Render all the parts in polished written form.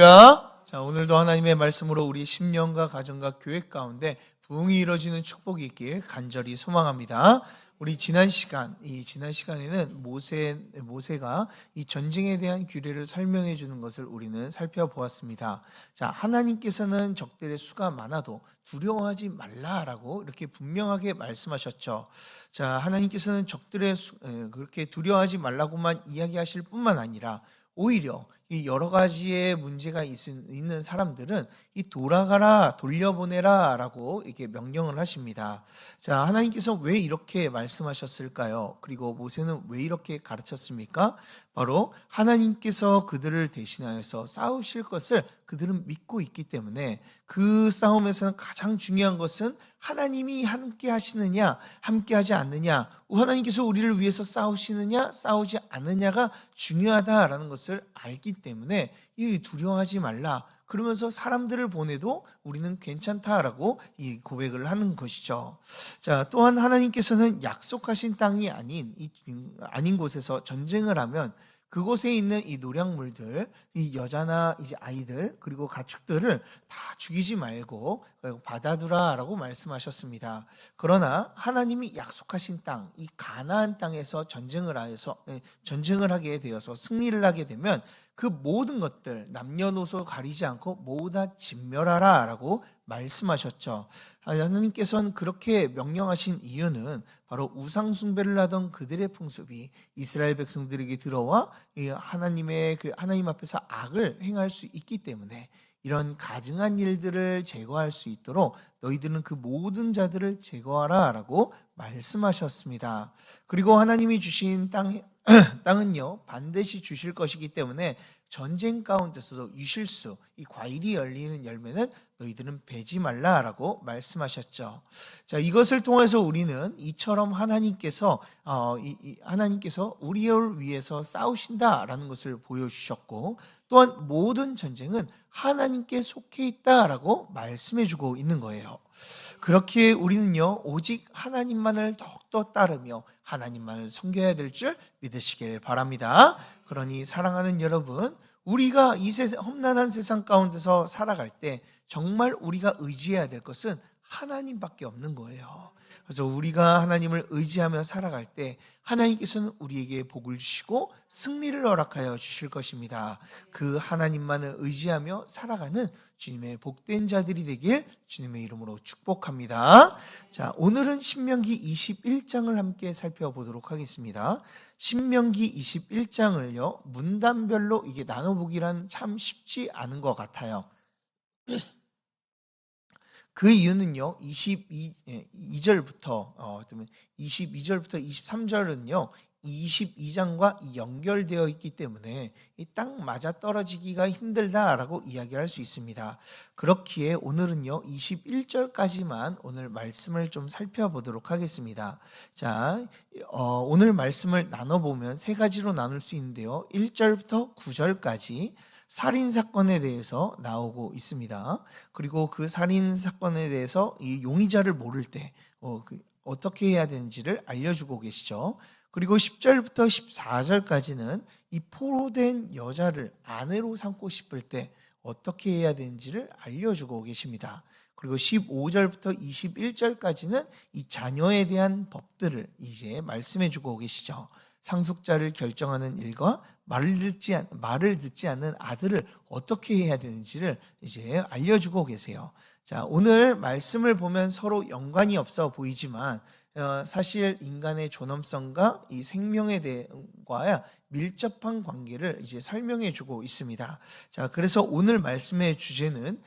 자, 오늘도 하나님의 말씀으로 우리 심령과 가정과 교회 가운데 부흥이 이루어지는 축복이 있길 간절히 소망합니다. 우리 지난 시간에는 모세가 이 전쟁에 대한 규례를 설명해 주는 것을 우리는 살펴보았습니다. 자, 하나님께서는 적들의 수가 많아도 두려워하지 말라라고 이렇게 분명하게 말씀하셨죠. 자, 하나님께서는 적들의 그렇게 두려워하지 말라고만 이야기하실 뿐만 아니라 오히려 이 여러 가지의 문제가 있는 사람들은 이 돌려보내라 라고 이렇게 명령을 하십니다. 자, 하나님께서 왜 이렇게 말씀하셨을까요? 그리고 모세는 왜 이렇게 가르쳤습니까? 바로 하나님께서 그들을 대신하여서 싸우실 것을 그들은 믿고 있기 때문에 그 싸움에서는 가장 중요한 것은 하나님이 함께 하시느냐, 함께 하지 않느냐, 하나님께서 우리를 위해서 싸우시느냐, 싸우지 않느냐가 중요하다라는 것을 알기 때문에 이 두려워하지 말라. 그러면서 사람들을 보내도 우리는 괜찮다라고 이 고백을 하는 것이죠. 자, 또한 하나님께서는 약속하신 땅이 아닌 곳에서 전쟁을 하면 그곳에 있는 이 노략물들, 이 여자나 이제 아이들, 그리고 가축들을 다 죽이지 말고 받아두라라고 말씀하셨습니다. 그러나 하나님이 약속하신 땅, 이 가나안 땅에서 전쟁을 하게 되어서 승리를 하게 되면 그 모든 것들 남녀노소 가리지 않고 모두 다 진멸하라라고 말씀하셨죠. 하나님께서는 그렇게 명령하신 이유는 바로 우상 숭배를 하던 그들의 풍습이 이스라엘 백성들에게 들어와 하나님 앞에서 악을 행할 수 있기 때문에 이런 가증한 일들을 제거할 수 있도록 너희들은 그 모든 자들을 제거하라라고 말씀하셨습니다. 그리고 하나님이 주신 땅은요 반드시 주실 것이기 때문에 전쟁 가운데서도 유실수, 이 과일이 열리는 열매는 너희들은 베지 말라라고 말씀하셨죠. 자, 이것을 통해서 우리는 이처럼 하나님께서 우리를 위해서 싸우신다라는 것을 보여주셨고, 또한 모든 전쟁은 하나님께 속해 있다라고 말씀해주고 있는 거예요. 그렇게 우리는요 오직 하나님만을 더욱더 따르며 하나님만을 섬겨야 될 줄 믿으시길 바랍니다. 그러니 사랑하는 여러분, 우리가 이 험난한 세상 가운데서 살아갈 때 정말 우리가 의지해야 될 것은 하나님밖에 없는 거예요. 그래서 우리가 하나님을 의지하며 살아갈 때 하나님께서는 우리에게 복을 주시고 승리를 허락하여 주실 것입니다. 그 하나님만을 의지하며 살아가는 주님의 복된 자들이 되길 주님의 이름으로 축복합니다. 자, 오늘은 신명기 21장을 함께 살펴보도록 하겠습니다. 신명기 21장을요 문단별로 이게 나눠보기란 참 쉽지 않은 것 같아요. 그 이유는요 22절부터 23절은요 22장과 연결되어 있기 때문에 딱 맞아 떨어지기가 힘들다라고 이야기할 수 있습니다. 그렇기에 오늘은요 21절까지만 오늘 말씀을 좀 살펴보도록 하겠습니다. 자, 오늘 말씀을 나눠보면 세 가지로 나눌 수 있는데요. 1절부터 9절까지 살인사건에 대해서 나오고 있습니다. 그리고 그 살인사건에 대해서 이 용의자를 모를 때 어떻게 해야 되는지를 알려주고 계시죠. 그리고 10절부터 14절까지는 이 포로된 여자를 아내로 삼고 싶을 때 어떻게 해야 되는지를 알려주고 계십니다. 그리고 15절부터 21절까지는 이 자녀에 대한 법들을 이제 말씀해주고 계시죠. 상속자를 결정하는 일과 말을 듣지 않는 아들을 어떻게 해야 되는지를 이제 알려주고 계세요. 자, 오늘 말씀을 보면 서로 연관이 없어 보이지만 사실 인간의 존엄성과 이 생명에 대해서 밀접한 관계를 이제 설명해주고 있습니다. 자, 그래서 오늘 말씀의 주제는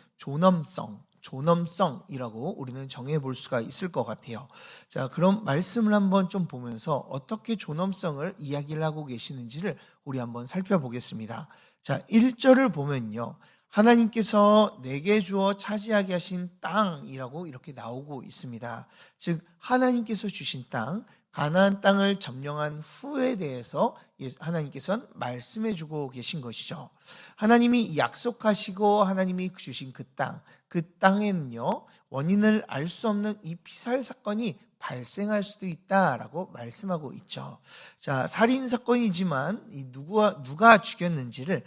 존엄성이라고 우리는 정해볼 수가 있을 것 같아요. 자, 그럼 말씀을 한번 좀 보면서 어떻게 존엄성을 이야기를 하고 계시는지를 우리 한번 살펴보겠습니다. 자, 1절을 보면요. 하나님께서 내게 주어 차지하게 하신 땅이라고 이렇게 나오고 있습니다. 즉 하나님께서 주신 땅, 가나안 땅을 점령한 후에 대해서 하나님께서는 말씀해 주고 계신 것이죠. 하나님이 약속하시고 하나님이 주신 그 땅에는요 원인을 알 수 없는 이 피살 사건이 발생할 수도 있다라고 말씀하고 있죠. 자, 살인 사건이지만 누가 죽였는지를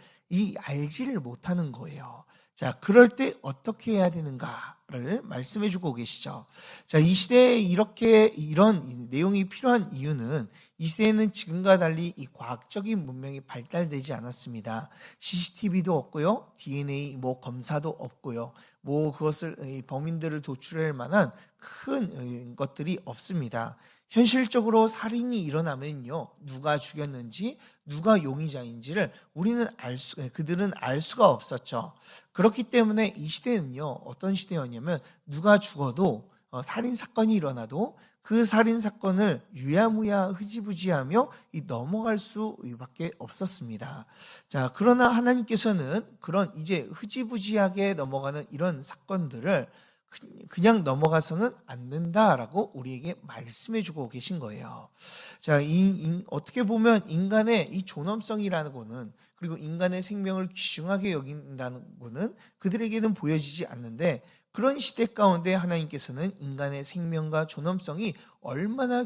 알지를 못하는 거예요. 자, 그럴 때 어떻게 해야 되는가를 말씀해 주고 계시죠. 자, 이 시대에 이런 내용이 필요한 이유는 이 시대에는 지금과 달리 이 과학적인 문명이 발달되지 않았습니다. CCTV도 없고요. DNA 검사도 없고요. 그것을 범인들을 도출할 만한 큰 것들이 없습니다. 현실적으로 살인이 일어나면요, 누가 죽였는지, 누가 용의자인지를 그들은 알 수가 없었죠. 그렇기 때문에 이 시대는요, 어떤 시대였냐면, 누가 죽어도, 살인 사건이 일어나도 그 살인 사건을 유야무야 흐지부지하며 넘어갈 수밖에 없었습니다. 자, 그러나 하나님께서는 그런 이제 흐지부지하게 넘어가는 이런 사건들을 그냥 넘어가서는 안 된다라고 우리에게 말씀해 주고 계신 거예요. 자, 어떻게 보면 인간의 이 존엄성이라는 거는, 그리고 인간의 생명을 귀중하게 여긴다는 거는 그들에게는 보여지지 않는데, 그런 시대 가운데 하나님께서는 인간의 생명과 존엄성이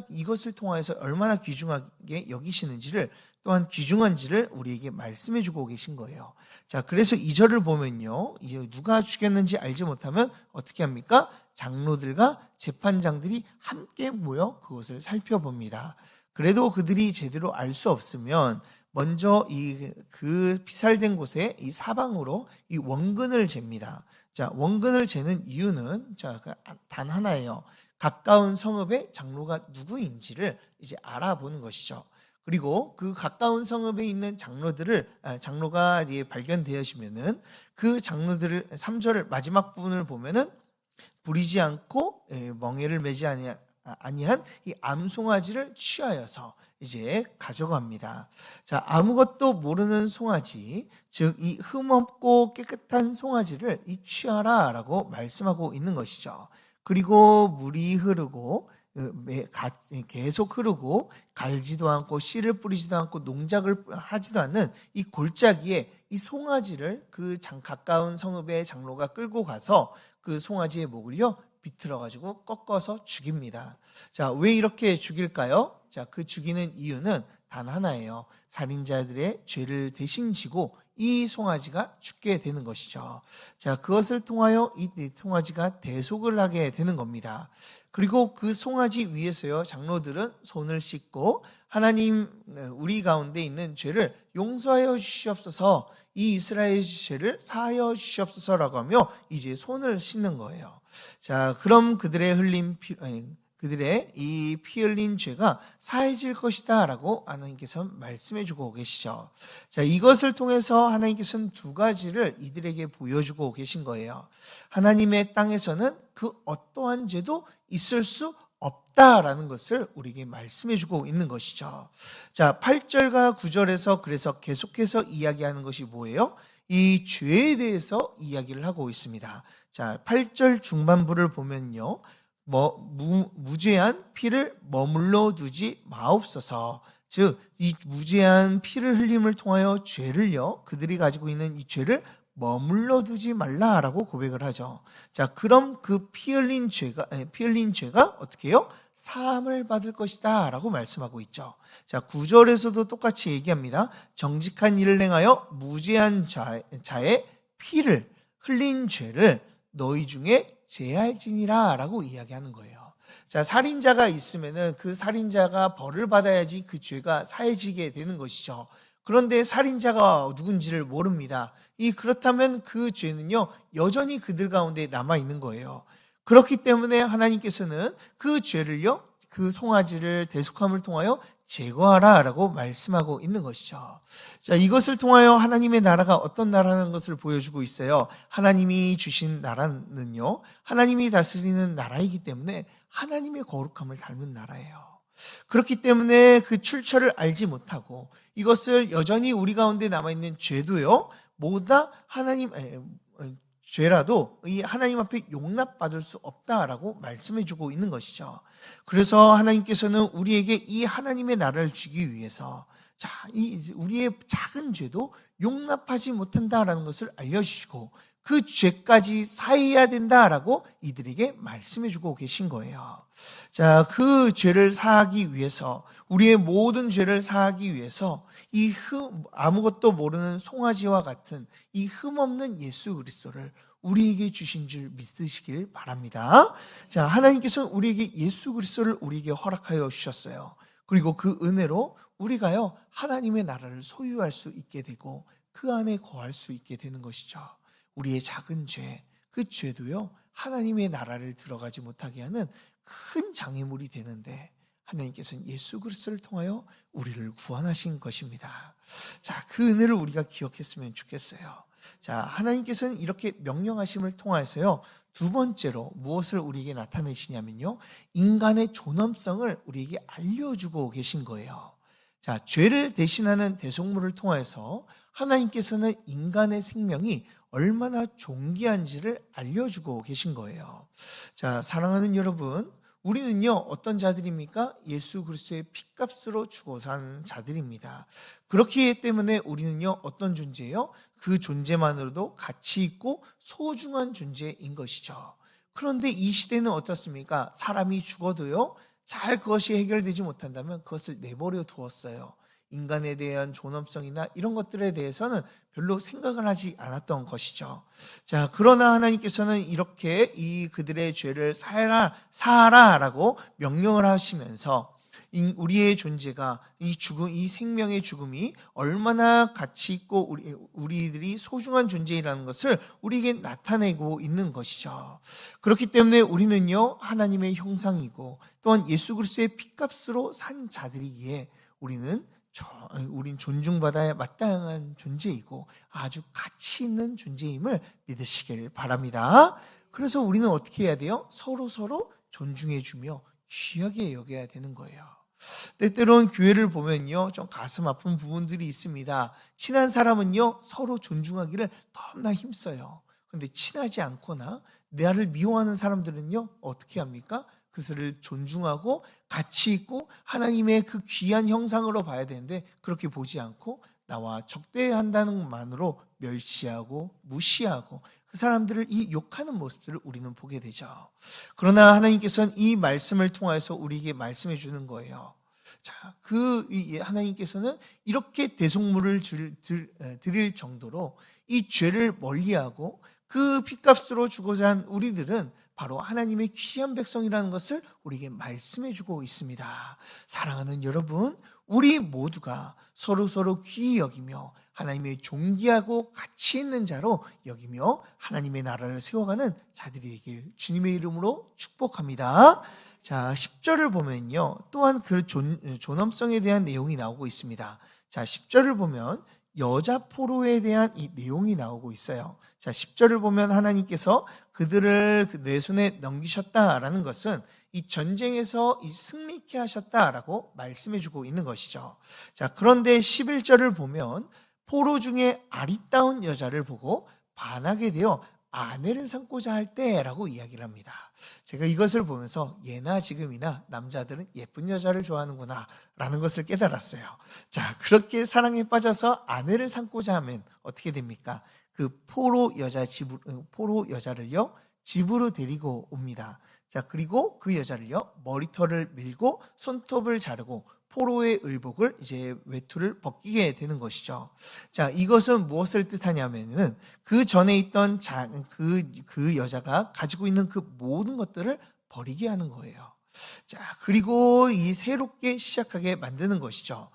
이것을 통해서 얼마나 귀중하게 여기시는지를, 또한 귀중한지를 우리에게 말씀해 주고 계신 거예요. 자, 그래서 2절을 보면요, 누가 죽였는지 알지 못하면 어떻게 합니까? 장로들과 재판장들이 함께 모여 그것을 살펴봅니다. 그래도 그들이 제대로 알 수 없으면 먼저 그 피살된 곳에 이 사방으로 이 원근을 잽니다. 자, 원근을 재는 이유는 단 하나예요. 가까운 성읍의 장로가 누구인지를 이제 알아보는 것이죠. 그리고 그 가까운 성읍에 있는 장로가 발견되시면은 그 장로들을 3절 마지막 부분을 보면은 부리지 않고 멍에를 매지 아니한 이 암송아지를 취하여서 이제 가져갑니다. 자, 아무것도 모르는 송아지, 즉 이 흠없고 깨끗한 송아지를 취하라라고 말씀하고 있는 것이죠. 그리고 물이 흐르고 계속 흐르고 갈지도 않고 씨를 뿌리지도 않고 농작을 하지도 않는 이 골짜기에 이 송아지를 가까운 성읍의 장로가 끌고 가서 그 송아지의 목을요 비틀어 가지고 꺾어서 죽입니다. 자, 왜 이렇게 죽일까요? 자, 그 죽이는 이유는 단 하나예요. 살인자들의 죄를 대신 지고 이 송아지가 죽게 되는 것이죠. 자, 그것을 통하여 이 송아지가 대속을 하게 되는 겁니다. 그리고 그 송아지 위에서요, 장로들은 손을 씻고 하나님, 우리 가운데 있는 죄를 용서하여 주시옵소서, 이 이스라엘 죄를 사하여 주시옵소서라고 하며 이제 손을 씻는 거예요. 자, 그럼 그들의 이 피 흘린 죄가 사해질 것이다 라고 하나님께서 말씀해 주고 계시죠. 자, 이것을 통해서 하나님께서는 두 가지를 이들에게 보여주고 계신 거예요. 하나님의 땅에서는 그 어떠한 죄도 있을 수 없다라는 것을 우리에게 말씀해 주고 있는 것이죠. 자, 8절과 9절에서 그래서 계속해서 이야기하는 것이 뭐예요? 이 죄에 대해서 이야기를 하고 있습니다. 자, 8절 중반부를 보면요, 무죄한 피를 머물러 두지 마옵소서. 즉, 이 무죄한 피를 흘림을 통하여 그들이 가지고 있는 이 죄를 머물러 두지 말라라고 고백을 하죠. 자, 그럼 그 피 흘린 죄가 어떻게 해요? 사함을 받을 것이다 라고 말씀하고 있죠. 자, 9절에서도 똑같이 얘기합니다. 정직한 일을 행하여 무죄한 자의 피를 흘린 죄를 너희 중에 제할지니라 라고 이야기하는 거예요. 자, 살인자가 있으면은 그 살인자가 벌을 받아야지 그 죄가 사해지게 되는 것이죠. 그런데 살인자가 누군지를 모릅니다. 그렇다면 그 죄는요, 여전히 그들 가운데 남아있는 거예요. 그렇기 때문에 하나님께서는 그 죄를요, 그 송아지를 대속함을 통하여 제거하라 라고 말씀하고 있는 것이죠. 자, 이것을 통하여 하나님의 나라가 어떤 나라라는 것을 보여주고 있어요. 하나님이 주신 나라는요, 하나님이 다스리는 나라이기 때문에 하나님의 거룩함을 닮은 나라예요. 그렇기 때문에 그 출처를 알지 못하고 이것을 여전히 우리 가운데 남아있는 죄도요, 모두 다 죄라도 이 하나님 앞에 용납받을 수 없다라고 말씀해 주고 있는 것이죠. 그래서 하나님께서는 우리에게 이 하나님의 나라를 주기 위해서, 자, 우리의 작은 죄도 용납하지 못한다라는 것을 알려주시고 그 죄까지 사해야 된다라고 이들에게 말씀해주고 계신 거예요. 자, 그 죄를 사하기 위해서, 우리의 모든 죄를 사하기 위해서 아무것도 모르는 송아지와 같은 이 흠없는 예수 그리스도를 우리에게 주신 줄 믿으시길 바랍니다. 자, 하나님께서는 우리에게 예수 그리스도를 우리에게 허락하여 주셨어요. 그리고 그 은혜로 우리가요, 하나님의 나라를 소유할 수 있게 되고 그 안에 거할 수 있게 되는 것이죠. 우리의 작은 죄, 그 죄도요, 하나님의 나라를 들어가지 못하게 하는 큰 장애물이 되는데 하나님께서는 예수 그리스도를 통하여 우리를 구원하신 것입니다. 자, 그 은혜를 우리가 기억했으면 좋겠어요. 자, 하나님께서는 이렇게 명령하심을 통하여서요, 두 번째로 무엇을 우리에게 나타내시냐면요, 인간의 존엄성을 우리에게 알려주고 계신 거예요. 자, 죄를 대신하는 대속물을 통해서 하나님께서는 인간의 생명이 얼마나 존귀한지를 알려주고 계신 거예요. 자, 사랑하는 여러분, 우리는요, 어떤 자들입니까? 예수 그리스도의 핏값으로 죽어 산 자들입니다. 그렇기 때문에 우리는요, 어떤 존재예요? 그 존재만으로도 가치 있고 소중한 존재인 것이죠. 그런데 이 시대는 어떻습니까? 사람이 죽어도요, 잘 그것이 해결되지 못한다면 그것을 내버려 두었어요. 인간에 대한 존엄성이나 이런 것들에 대해서는 별로 생각을 하지 않았던 것이죠. 자, 그러나 하나님께서는 이렇게 그들의 죄를 사하라라고 명령을 하시면서 우리의 존재가 이 생명의 죽음이 얼마나 가치 있고 우리들이 소중한 존재라는 것을 우리에게 나타내고 있는 것이죠. 그렇기 때문에 우리는요, 하나님의 형상이고 또한 예수 그리스도의 핏값으로 산 자들이기에 우린 존중받아야 마땅한 존재이고 아주 가치 있는 존재임을 믿으시길 바랍니다. 그래서 우리는 어떻게 해야 돼요? 서로 존중해주며 귀하게 여겨야 되는 거예요. 때때로는 교회를 보면요, 좀 가슴 아픈 부분들이 있습니다. 친한 사람은요, 서로 존중하기를 너무나 힘써요. 그런데 친하지 않거나 나를 미워하는 사람들은요, 어떻게 합니까? 그들을 존중하고 가치 있고 하나님의 그 귀한 형상으로 봐야 되는데 그렇게 보지 않고 나와 적대한다는 것만으로 멸시하고 무시하고 그 사람들을 욕하는 모습들을 우리는 보게 되죠. 그러나 하나님께서는 이 말씀을 통해서 우리에게 말씀해 주는 거예요. 자, 하나님께서는 이렇게 대속물을 드릴 정도로 이 죄를 멀리하고 그 핏값으로 죽어서 한 우리들은 바로 하나님의 귀한 백성이라는 것을 우리에게 말씀해 주고 있습니다. 사랑하는 여러분, 우리 모두가 서로 귀히 여기며 하나님의 존귀하고 가치 있는 자로 여기며 하나님의 나라를 세워가는 자들이 되길 주님의 이름으로 축복합니다. 자, 10절을 보면요, 또한 그 존엄성에 대한 내용이 나오고 있습니다. 자, 10절을 보면 여자 포로에 대한 이 내용이 나오고 있어요. 자, 10절을 보면 하나님께서 그들을 내 손에 넘기셨다라는 것은 이 전쟁에서 승리케 하셨다라고 말씀해주고 있는 것이죠. 자, 그런데 11절을 보면 포로 중에 아리따운 여자를 보고 반하게 되어 아내를 삼고자 할 때라고 이야기를 합니다. 제가 이것을 보면서 예나 지금이나 남자들은 예쁜 여자를 좋아하는구나 라는 것을 깨달았어요. 자, 그렇게 사랑에 빠져서 아내를 삼고자 하면 어떻게 됩니까? 그 포로 여자를요, 집으로 데리고 옵니다. 자, 그리고 그 여자를요, 머리털을 밀고 손톱을 자르고 포로의 의복을 이제 외투를 벗기게 되는 것이죠. 자, 이것은 무엇을 뜻하냐면은 그 전에 있던 그 여자가 가지고 있는 그 모든 것들을 버리게 하는 거예요. 자, 그리고 이 새롭게 시작하게 만드는 것이죠.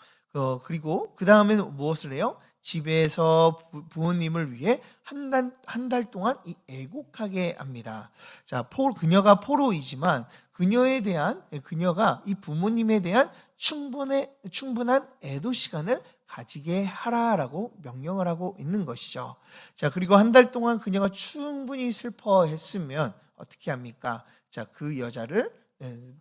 그리고 그 다음에는 무엇을 해요? 집에서 부모님을 위해 한 달 동안 애곡하게 합니다. 자, 그녀가 포로이지만 그녀가 이 부모님에 대한 충분한 애도 시간을 가지게 하라라고 명령을 하고 있는 것이죠. 자, 그리고 한 달 동안 그녀가 충분히 슬퍼했으면 어떻게 합니까? 자, 그 여자를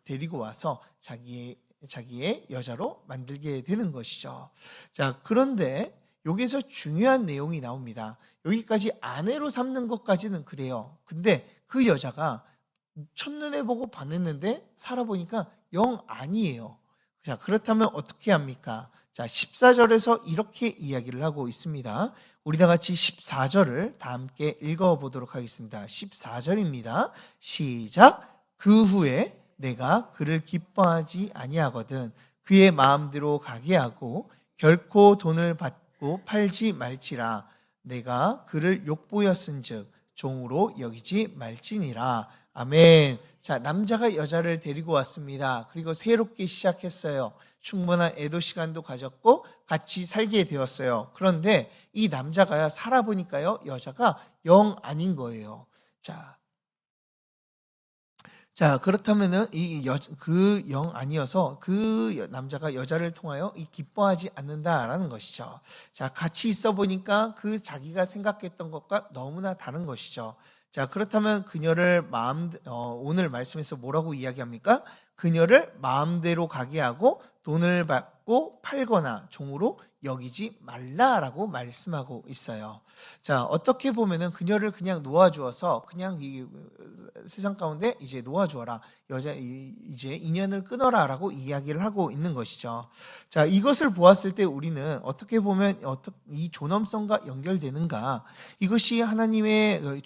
데리고 와서 자기의 여자로 만들게 되는 것이죠. 자, 그런데 여기서 중요한 내용이 나옵니다. 여기까지 아내로 삼는 것까지는 그래요. 근데 그 여자가 첫눈에 보고 반했는데 살아보니까 영 아니에요. 자, 그렇다면 어떻게 합니까? 자, 14절에서 이렇게 이야기를 하고 있습니다. 우리 다 같이 14절을 다 함께 읽어보도록 하겠습니다. 14절입니다. 시작. 그 후에 내가 그를 기뻐하지 아니하거든 그의 마음대로 가게 하고 결코 돈을 받고 팔지 말지라. 내가 그를 욕보였은즉 종으로 여기지 말지니라. 아멘. 자, 남자가 여자를 데리고 왔습니다. 그리고 새롭게 시작했어요. 충분한 애도 시간도 가졌고 같이 살게 되었어요. 그런데 이 남자가 살아보니까요, 여자가 영 아닌 거예요. 자, 그렇다면은 그 영 아니어서 그 남자가 여자를 통하여 기뻐하지 않는다라는 것이죠. 자, 같이 있어 보니까 그 자기가 생각했던 것과 너무나 다른 것이죠. 자, 그렇다면 그녀를 오늘 말씀에서 뭐라고 이야기합니까? 그녀를 마음대로 가게 하고 돈을 받고 팔거나 종으로 여기지 말라라고 말씀하고 있어요. 자, 어떻게 보면은 그녀를 그냥 놓아주어서 그냥 이 세상 가운데 이제 놓아주어라. 이제 인연을 끊어라라고 이야기를 하고 있는 것이죠. 자, 이것을 보았을 때 우리는 어떻게 보면 이 존엄성과 연결되는가? 이것이 하나님의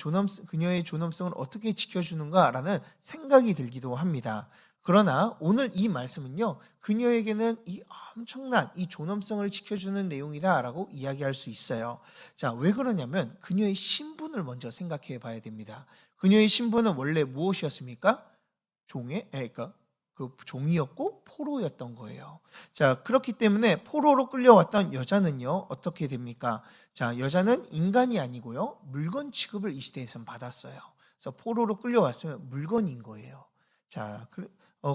그녀의 존엄성을 어떻게 지켜주는가라는 생각이 들기도 합니다. 그러나 오늘 이 말씀은요, 그녀에게는 이 엄청난 이 존엄성을 지켜주는 내용이다라고 이야기할 수 있어요. 자, 왜 그러냐면 그녀의 신분을 먼저 생각해 봐야 됩니다. 그녀의 신분은 원래 무엇이었습니까? 그러니까 그 종이었고 포로였던 거예요. 자, 그렇기 때문에 포로로 끌려왔던 여자는요, 어떻게 됩니까? 자, 여자는 인간이 아니고요, 물건 취급을 이 시대에선 받았어요. 그래서 포로로 끌려왔으면 물건인 거예요. 자,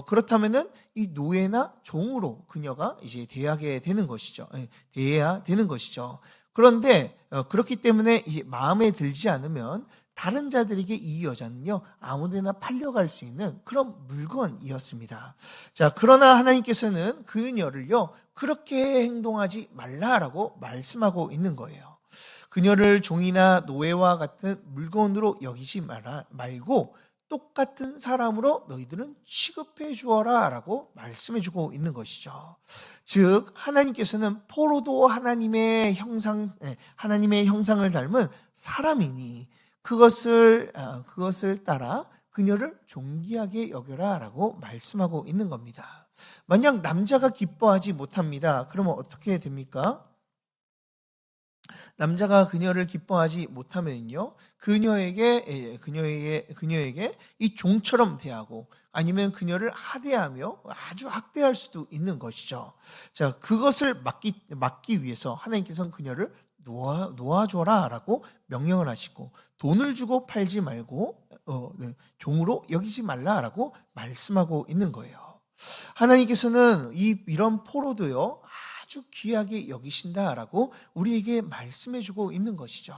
그렇다면은 이 노예나 종으로 그녀가 이제 대하게 되는 것이죠. 대해야 되는 것이죠. 그런데 그렇기 때문에 이제 마음에 들지 않으면 다른 자들에게 이 여자는요, 아무데나 팔려갈 수 있는 그런 물건이었습니다. 자, 그러나 하나님께서는 그녀를요, 그렇게 행동하지 말라라고 말씀하고 있는 거예요. 그녀를 종이나 노예와 같은 물건으로 여기지 말고 똑같은 사람으로 너희들은 취급해 주어라 라고 말씀해 주고 있는 것이죠. 즉, 하나님께서는 포로도 하나님의 형상을 닮은 사람이니 그것을 따라 그녀를 존귀하게 여겨라 라고 말씀하고 있는 겁니다. 만약 남자가 기뻐하지 못합니다. 그러면 어떻게 됩니까? 남자가 그녀를 기뻐하지 못하면요, 그녀에게 이 종처럼 대하고 아니면 그녀를 하대하며 아주 학대할 수도 있는 것이죠. 자, 그것을 막기 위해서 하나님께서는 그녀를 놓아줘라라고 명령을 하시고 돈을 주고 팔지 말고 종으로 여기지 말라라고 말씀하고 있는 거예요. 하나님께서는 이런 포로도요, 아주 귀하게 여기신다라고 우리에게 말씀해주고 있는 것이죠.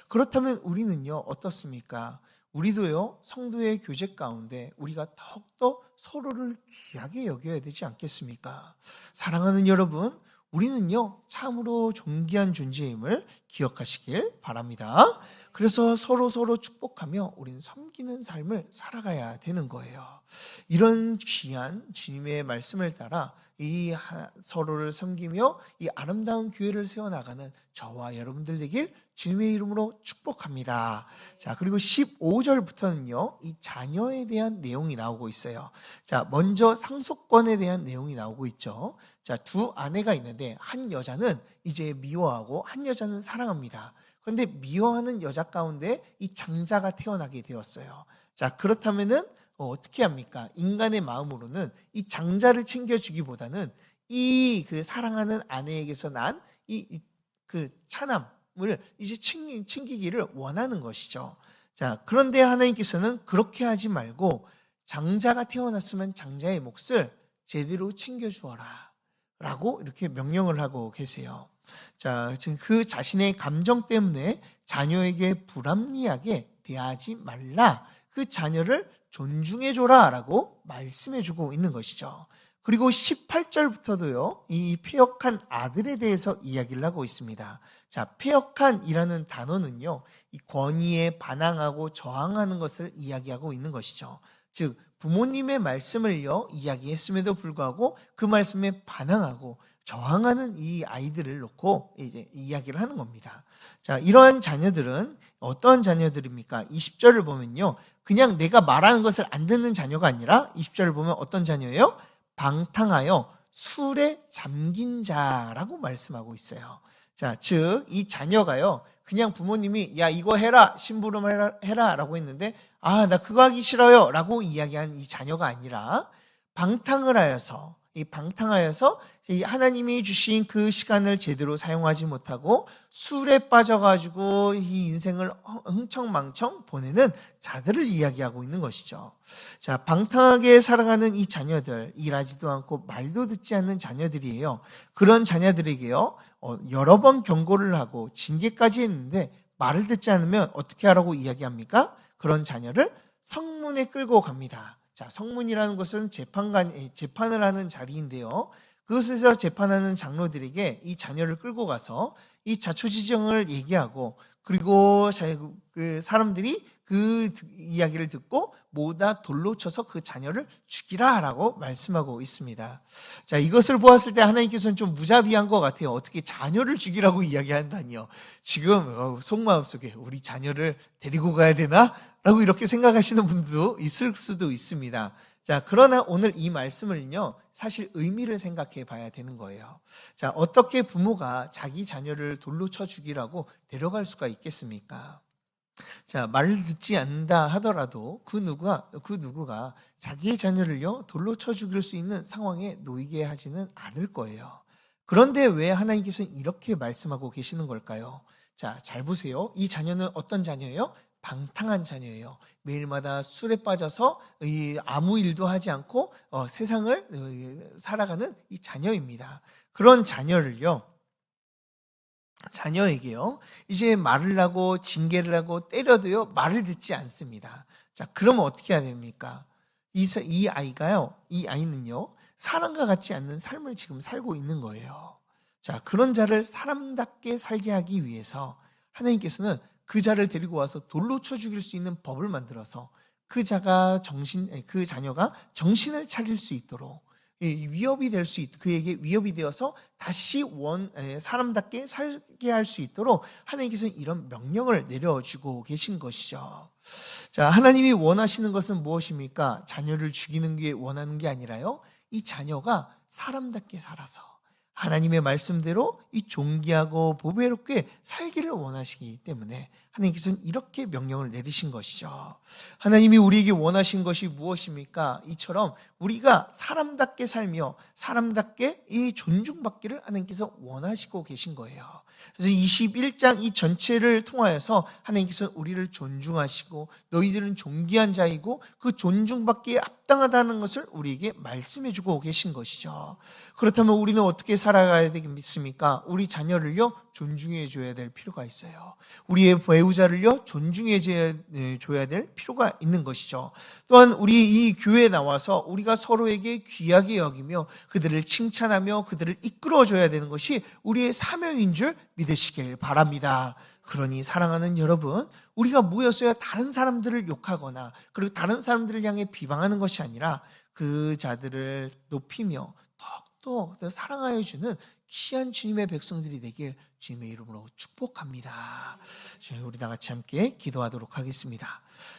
그렇다면 우리는요, 어떻습니까? 우리도요, 성도의 교제 가운데 우리가 더욱더 서로를 귀하게 여겨야 되지 않겠습니까? 사랑하는 여러분, 우리는요, 참으로 존귀한 존재임을 기억하시길 바랍니다. 그래서 서로 축복하며 우리는 섬기는 삶을 살아가야 되는 거예요. 이런 귀한 주님의 말씀을 따라 이 서로를 섬기며 이 아름다운 교회를 세워나가는 저와 여러분들 되길 주님의 이름으로 축복합니다. 자, 그리고 15절부터는요, 이 자녀에 대한 내용이 나오고 있어요. 자, 먼저 상속권에 대한 내용이 나오고 있죠. 자, 두 아내가 있는데 한 여자는 이제 미워하고 한 여자는 사랑합니다. 그런데 미워하는 여자 가운데 이 장자가 태어나게 되었어요. 자, 그렇다면은 어떻게 합니까? 인간의 마음으로는 이 장자를 챙겨주기보다는 이 그 사랑하는 아내에게서 난 그 차남을 이제 챙기기를 원하는 것이죠. 자, 그런데 하나님께서는 그렇게 하지 말고 장자가 태어났으면 장자의 몫을 제대로 챙겨주어라 라고 이렇게 명령을 하고 계세요. 자, 지금 그 자신의 감정 때문에 자녀에게 불합리하게 대하지 말라. 그 자녀를 존중해줘라 라고 말씀해주고 있는 것이죠. 그리고 18절부터도요, 이 패역한 아들에 대해서 이야기를 하고 있습니다. 자, 패역한이라는 단어는요, 이 권위에 반항하고 저항하는 것을 이야기하고 있는 것이죠. 즉, 부모님의 말씀을요, 이야기했음에도 불구하고 그 말씀에 반항하고 저항하는 이 아이들을 놓고 이제 이야기를 하는 겁니다. 자, 이러한 자녀들은 어떤 자녀들입니까? 20절을 보면요. 그냥 내가 말하는 것을 안 듣는 자녀가 아니라 20절을 보면 어떤 자녀예요? 방탕하여 술에 잠긴 자라고 말씀하고 있어요. 자, 즉 이 자녀가요. 그냥 부모님이 야 이거 해라 심부름 해라 라고 했는데 아 나 그거 하기 싫어요 라고 이야기한 이 자녀가 아니라 방탕을 하여서 이 하나님이 주신 그 시간을 제대로 사용하지 못하고 술에 빠져가지고 이 인생을 흥청망청 보내는 자들을 이야기하고 있는 것이죠. 자, 방탕하게 살아가는 이 자녀들, 일하지도 않고 말도 듣지 않는 자녀들이에요. 그런 자녀들에게요, 여러 번 경고를 하고 징계까지 했는데 말을 듣지 않으면 어떻게 하라고 이야기합니까? 그런 자녀를 성문에 끌고 갑니다. 자, 성문이라는 것은 재판을 하는 자리인데요. 그것에서 재판하는 장로들에게 이 자녀를 끌고 가서 이 자초지정을 얘기하고 그리고 그 사람들이 그 이야기를 듣고 모두 돌로 쳐서 그 자녀를 죽이라라고 말씀하고 있습니다. 자, 이것을 보았을 때 하나님께서는 좀 무자비한 것 같아요. 어떻게 자녀를 죽이라고 이야기한다니요. 지금 속마음 속에 우리 자녀를 데리고 가야 되나? 라고 이렇게 생각하시는 분도 있을 수도 있습니다. 자, 그러나 오늘 이 말씀을요, 사실 의미를 생각해 봐야 되는 거예요. 자, 어떻게 부모가 자기 자녀를 돌로 쳐 죽이라고 데려갈 수가 있겠습니까? 자, 말을 듣지 않는다 하더라도 그 누구가 자기의 자녀를요, 돌로 쳐 죽일 수 있는 상황에 놓이게 하지는 않을 거예요. 그런데 왜 하나님께서는 이렇게 말씀하고 계시는 걸까요? 자, 잘 보세요. 이 자녀는 어떤 자녀예요? 방탕한 자녀예요. 매일마다 술에 빠져서 아무 일도 하지 않고 세상을 살아가는 이 자녀입니다. 그런 자녀에게요, 이제 말을 하고 징계를 하고 때려도요, 말을 듣지 않습니다. 자, 그러면 어떻게 해야 됩니까? 이 아이는요, 사람과 같지 않는 삶을 지금 살고 있는 거예요. 자, 그런 자를 사람답게 살게 하기 위해서 하나님께서는 그 자를 데리고 와서 돌로 쳐 죽일 수 있는 법을 만들어서 그 자녀가 정신을 차릴 수 있도록 그에게 위협이 되어서 다시 사람답게 살게 할 수 있도록 하나님께서는 이런 명령을 내려주고 계신 것이죠. 자, 하나님이 원하시는 것은 무엇입니까? 자녀를 죽이는 게 원하는 게 아니라요, 이 자녀가 사람답게 살아서 하나님의 말씀대로 이 존귀하고 보배롭게 살기를 원하시기 때문에 하나님께서는 이렇게 명령을 내리신 것이죠. 하나님이 우리에게 원하신 것이 무엇입니까? 이처럼 우리가 사람답게 살며 사람답게 이 존중받기를 하나님께서 원하시고 계신 거예요. 그래서 21장 이 전체를 통하여서 하나님께서는 우리를 존중하시고 너희들은 존귀한 자이고 그 존중받기에 합당하다는 것을 우리에게 말씀해주고 계신 것이죠. 그렇다면 우리는 어떻게 살아가야 되겠습니까? 우리 자녀를요, 존중해 줘야 될 필요가 있어요. 우리의 배우자를요, 존중해 줘야 될 필요가 있는 것이죠. 또한 우리 이 교회에 나와서 우리가 서로에게 귀하게 여기며 그들을 칭찬하며 그들을 이끌어 줘야 되는 것이 우리의 사명인 줄 믿으시길 바랍니다. 그러니 사랑하는 여러분, 우리가 모여서야 다른 사람들을 욕하거나 그리고 다른 사람들을 향해 비방하는 것이 아니라 그 자들을 높이며 더욱더 사랑하여 주는 귀한 주님의 백성들이 되길 주님의 이름으로 축복합니다. 우리 다 같이 함께 기도하도록 하겠습니다.